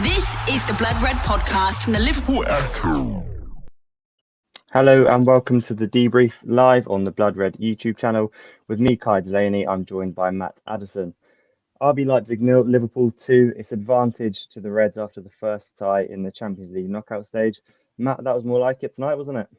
This is the Blood Red podcast from the Liverpool Echo. Hello and welcome to the Debrief live on the Blood Red YouTube channel. With me, Kai Delaney, I'm joined by Matt Addison. RB Leipzig 0, Liverpool 2. It's advantage to the Reds after the first tie in the Champions League knockout stage. Matt, that was more like it tonight, wasn't it?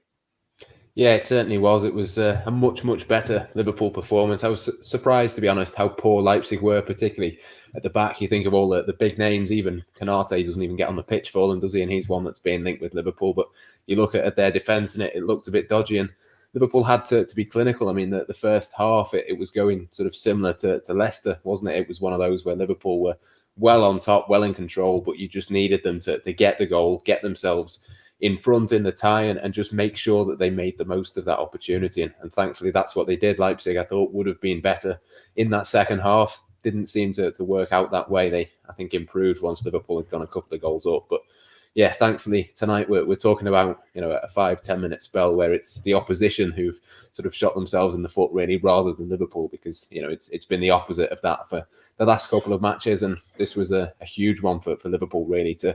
Yeah, it certainly was. It was a much better Liverpool performance. I was surprised, to be honest, how poor Leipzig were, particularly at the back. You think of all the big names, even Konate doesn't even get on the pitch for them, does he? And he's one that's being linked with Liverpool. But you look at their defence and it looked a bit dodgy. And Liverpool had to be clinical. I mean, the first half, it was going sort of similar to Leicester, wasn't it? It was one of those where Liverpool were well on top, well in control, but you just needed them to get the goal, get themselves in front in the tie and just make sure that they made the most of that opportunity. And thankfully, that's what they did. Leipzig, I thought, would have been better in that second half. Didn't seem to work out that way. They, I think, improved once Liverpool had gone a couple of goals up. But yeah, thankfully, tonight we're talking about, a 5-10 minute spell where it's the opposition who've sort of shot themselves in the foot, really, rather than Liverpool, because, it's been the opposite of that for the last couple of matches. And this was a huge one for Liverpool, really, to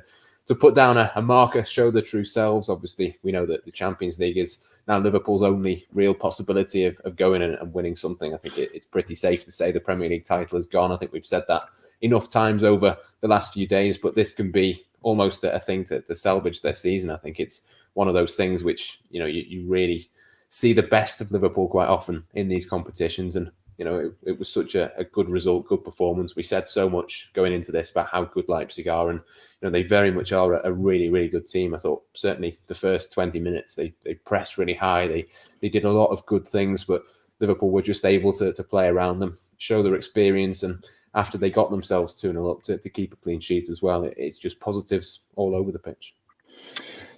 put down a marker, show the true selves. Obviously, we know that the Champions League is now Liverpool's only real possibility of going and winning something. I think it's pretty safe to say the Premier League title is gone. I think we've said that enough times over the last few days, but this can be almost a thing to salvage their season. I think it's one of those things which, you really see the best of Liverpool quite often in these competitions. And it was such a good result, good performance. We said so much going into this about how good Leipzig are, and they very much are a really, really good team. I thought certainly the first 20 minutes they pressed really high. They did a lot of good things, but Liverpool were just able to play around them, show their experience, and after they got themselves 2-0 up to keep a clean sheet as well. It's just positives all over the pitch.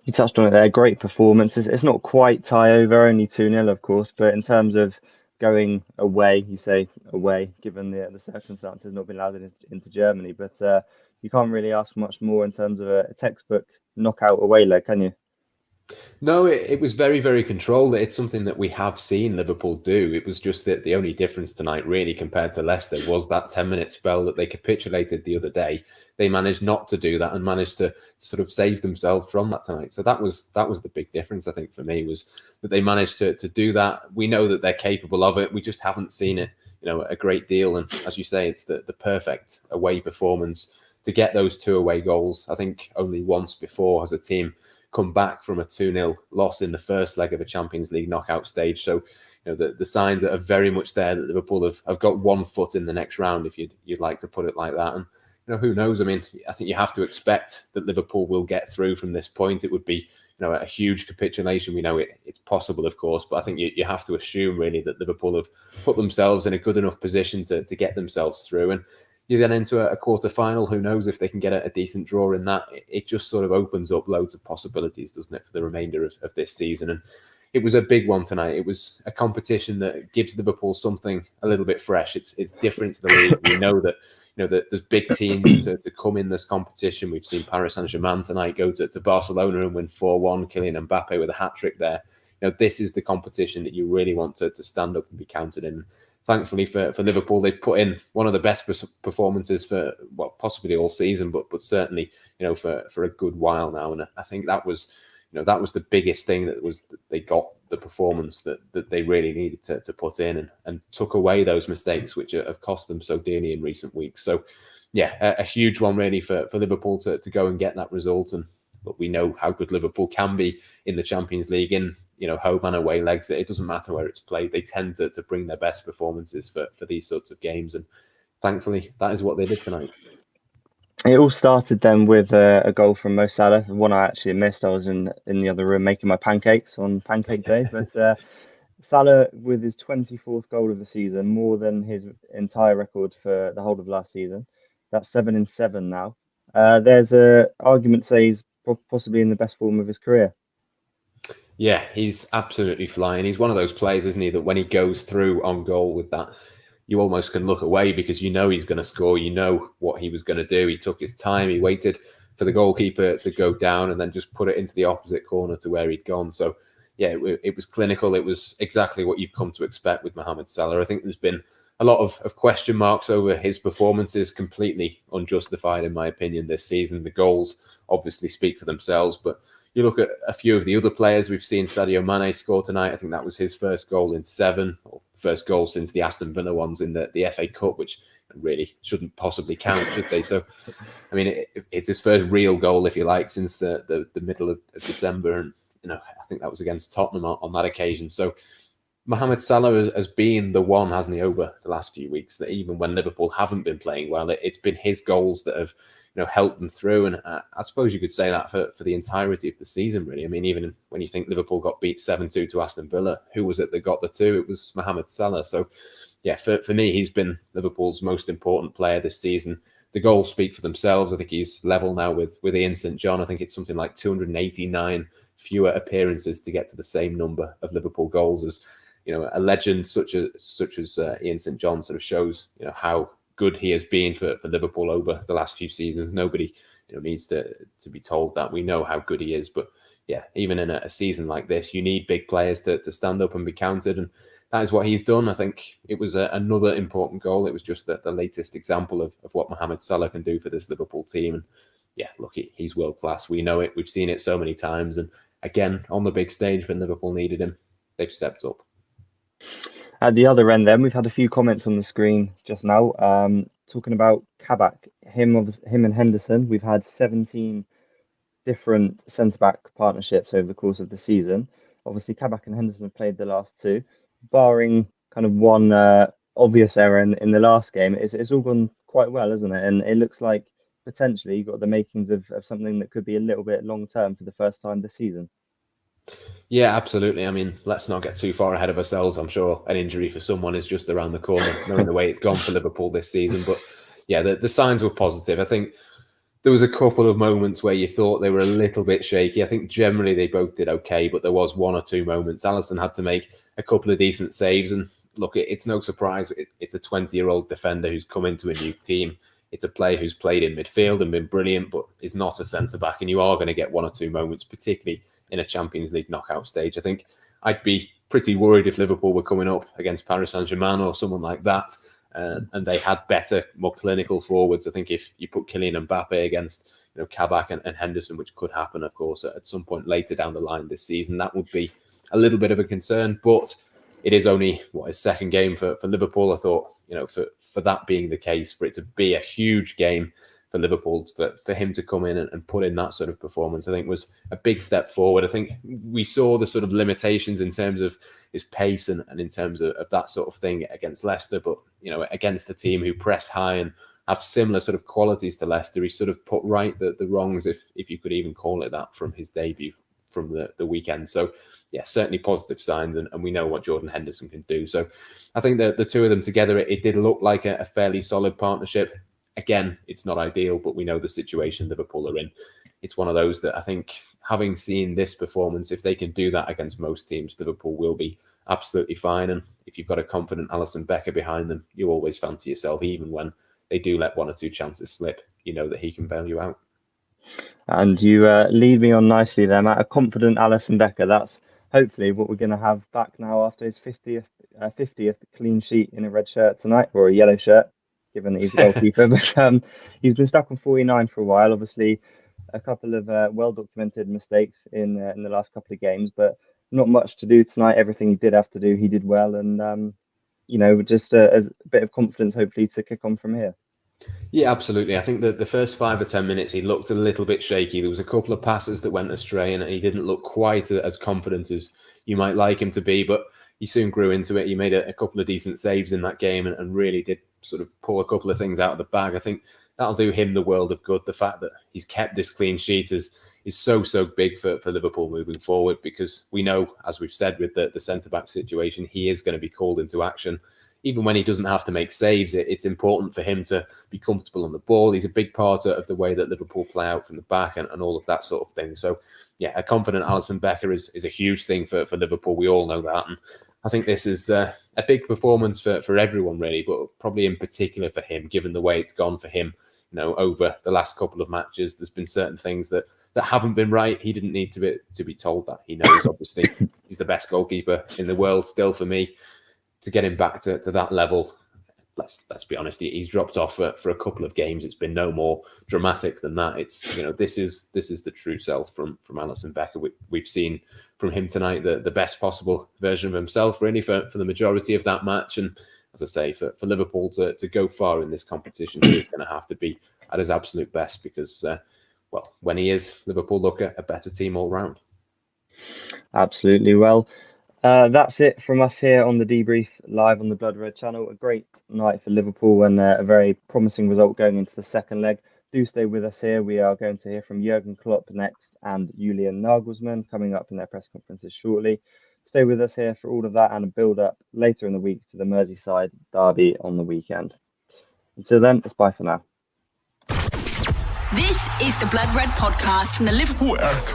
You touched on it there. Great performance. It's not quite tie over, only 2-0, of course, but in terms of going away, you say away, given the circumstances, not being allowed into Germany, but you can't really ask much more in terms of a textbook knockout away leg, can you? No, it was very, very controlled. It's something that we have seen Liverpool do. It was just that the only difference tonight, really, compared to Leicester, was that 10-minute spell that they capitulated the other day. They managed not to do that and managed to sort of save themselves from that tonight. So that was the big difference, I think, for me, was that they managed to do that. We know that they're capable of it. We just haven't seen it, a great deal. And as you say, it's the perfect away performance to get those 2 away goals. I think only once before has a team come back from a 2-0 loss in the first leg of a Champions League knockout stage. So, the signs are very much there that Liverpool have got one foot in the next round, if you'd like to put it like that. And, who knows? I mean, I think you have to expect that Liverpool will get through from this point. It would be, a huge capitulation. We know it's possible, of course, but I think you have to assume really that Liverpool have put themselves in a good enough position to get themselves through. And you then into a quarter-final. Who knows if they can get a decent draw in that? It just sort of opens up loads of possibilities, doesn't it, for the remainder of this season? And it was a big one tonight. It was a competition that gives Liverpool something a little bit fresh. It's different to the league. We know that that there's big teams to come in this competition. We've seen Paris Saint-Germain tonight go to Barcelona and win 4-1. Kylian Mbappe with a hat-trick there. This is the competition that you really want to stand up and be counted in. Thankfully for Liverpool, they've put in one of the best performances for, well, possibly all season, but certainly, for a good while now. And I think that was the biggest thing, that they got the performance that they really needed to put in and took away those mistakes, which have cost them so dearly in recent weeks. So, yeah, a huge one really for Liverpool to go and get that result. And but we know how good Liverpool can be in the Champions League, in home and away legs. It doesn't matter where it's played. They tend to bring their best performances for these sorts of games. And thankfully, that is what they did tonight. It all started then with a goal from Mo Salah, one I actually missed. I was in the other room making my pancakes on Pancake Day. But Salah with his 24th goal of the season, more than his entire record for the whole of last season. That's 7 in 7 now. There's an argument to say he's possibly in the best form of his career. Yeah, he's absolutely flying. He's one of those players, isn't he, that when he goes through on goal with that, you almost can look away because you know he's going to score. You know what he was going to do. He took his time. He waited for the goalkeeper to go down and then just put it into the opposite corner to where he'd gone. So, yeah, it was clinical. It was exactly what you've come to expect with Mohamed Salah. I think there's been a lot of question marks over his performances, completely unjustified in my opinion this season. The goals obviously speak for themselves, but you look at a few of the other players. We've seen Sadio Mane score tonight. I think that was his first goal in 7, or first goal since the Aston Villa ones in the FA Cup, which really shouldn't possibly count, should they? So, I mean, it's his first real goal, if you like, since the middle of December. And, I think that was against Tottenham on that occasion. So Mohamed Salah has been the one, hasn't he, over the last few weeks, that even when Liverpool haven't been playing well, it's been his goals that have helped them through. And I suppose you could say that for the entirety of the season, really. I mean, even when you think Liverpool got beat 7-2 to Aston Villa, who was it that got the 2? It was Mohamed Salah. So, yeah, for me, he's been Liverpool's most important player this season. The goals speak for themselves. I think he's level now with Ian St. John. I think it's something like 289 fewer appearances to get to the same number of Liverpool goals as a legend such as Ian St. John sort of shows how good he has been for Liverpool over the last few seasons. Nobody needs to be told that. We know how good he is, but yeah, even in a season like this, you need big players to stand up and be counted, and that is what he's done. I think it was another important goal. It was just the latest example of what Mohamed Salah can do for this Liverpool team. And yeah, look, he's world class. We know it. We've seen it so many times. And again, on the big stage when Liverpool needed him, they've stepped up. At the other end, then, we've had a few comments on the screen just now talking about Kabak, him and Henderson. We've had 17 different centre-back partnerships over the course of the season. Obviously, Kabak and Henderson have played the last 2, barring kind of one obvious error in the last game. It's all gone quite well, isn't it? And it looks like potentially you've got the makings of something that could be a little bit long-term for the first time this season. Yeah, absolutely. I mean, let's not get too far ahead of ourselves. I'm sure an injury for someone is just around the corner, knowing the way it's gone for Liverpool this season. But yeah, the signs were positive. I think there was a couple of moments where you thought they were a little bit shaky. I think generally they both did okay, but there was 1 or 2 moments. Alisson had to make a couple of decent saves. And look, it's no surprise. It's a 20-year-old defender who's come into a new team. It's a player who's played in midfield and been brilliant, but is not a centre-back. And you are going to get 1 or 2 moments, particularly in a Champions League knockout stage. I think I'd be pretty worried if Liverpool were coming up against Paris Saint-Germain or someone like that, and they had better, more clinical forwards. I think if you put Kylian Mbappe against Kabak and Henderson, which could happen, of course, at some point later down the line this season, that would be a little bit of a concern. But it is only his second game for Liverpool. I thought, for that being the case, for it to be a huge game for Liverpool, for him to come in and put in that sort of performance, I think was a big step forward. I think we saw the sort of limitations in terms of his pace and in terms of that sort of thing against Leicester, but against a team who press high and have similar sort of qualities to Leicester, he sort of put right the wrongs, if you could even call it that, from his debut from the weekend. So yeah, certainly positive signs, and we know what Jordan Henderson can do. So I think that the two of them together, it did look like a fairly solid partnership. Again, it's not ideal, but we know the situation Liverpool are in. It's one of those that I think, having seen this performance, if they can do that against most teams, Liverpool will be absolutely fine. And if you've got a confident Alisson Becker behind them, you always fancy yourself, even when they do let 1 or 2 chances slip, that he can bail you out. And you lead me on nicely there, Matt. A confident Alisson Becker. That's hopefully what we're going to have back now after his 50th clean sheet in a red shirt tonight, or a yellow shirt, given that he's a goalkeeper. But he's been stuck on 49 for a while. Obviously, a couple of well-documented mistakes in the last couple of games, but not much to do tonight. Everything he did have to do, he did well. And, just a bit of confidence, hopefully, to kick on from here. Yeah, absolutely. I think that the first 5 or 10 minutes, he looked a little bit shaky. There was a couple of passes that went astray, and he didn't look quite as confident as you might like him to be, but he soon grew into it. He made a couple of decent saves in that game and really did sort of pull a couple of things out of the bag. I think that'll do him the world of good. The fact that he's kept this clean sheet is so big for Liverpool moving forward, because we know, as we've said with the centre-back situation, he is going to be called into action. Even when he doesn't have to make saves, it's important for him to be comfortable on the ball. He's a big part of the way that Liverpool play out from the back and all of that sort of thing. So, yeah, a confident Alisson Becker is a huge thing for Liverpool. We all know that. And I think this is a big performance for everyone, really, but probably in particular for him, given the way it's gone for him. Over the last couple of matches, there's been certain things that haven't been right. He didn't need to be told that. He knows, obviously, he's the best goalkeeper in the world still for me. To get him back to that level, let's be honest, he's dropped off for a couple of games. It's been no more dramatic than that. It's, this is the true self from Alisson Becker. We've seen from him tonight the best possible version of himself, really, for the majority of that match. And as I say, for Liverpool to go far in this competition, he's going to have to be at his absolute best because, when he is, Liverpool look a better team all round. Absolutely. Well, that's it from us here on the Debrief live on the Blood Red channel. A great night for Liverpool and a very promising result going into the second leg. Do stay with us here. We are going to hear from Jurgen Klopp next and Julian Nagelsmann coming up in their press conferences shortly. Stay with us here for all of that and a build-up later in the week to the Merseyside derby on the weekend. Until then, it's bye for now. This is the Blood Red podcast from the Liverpool Echo.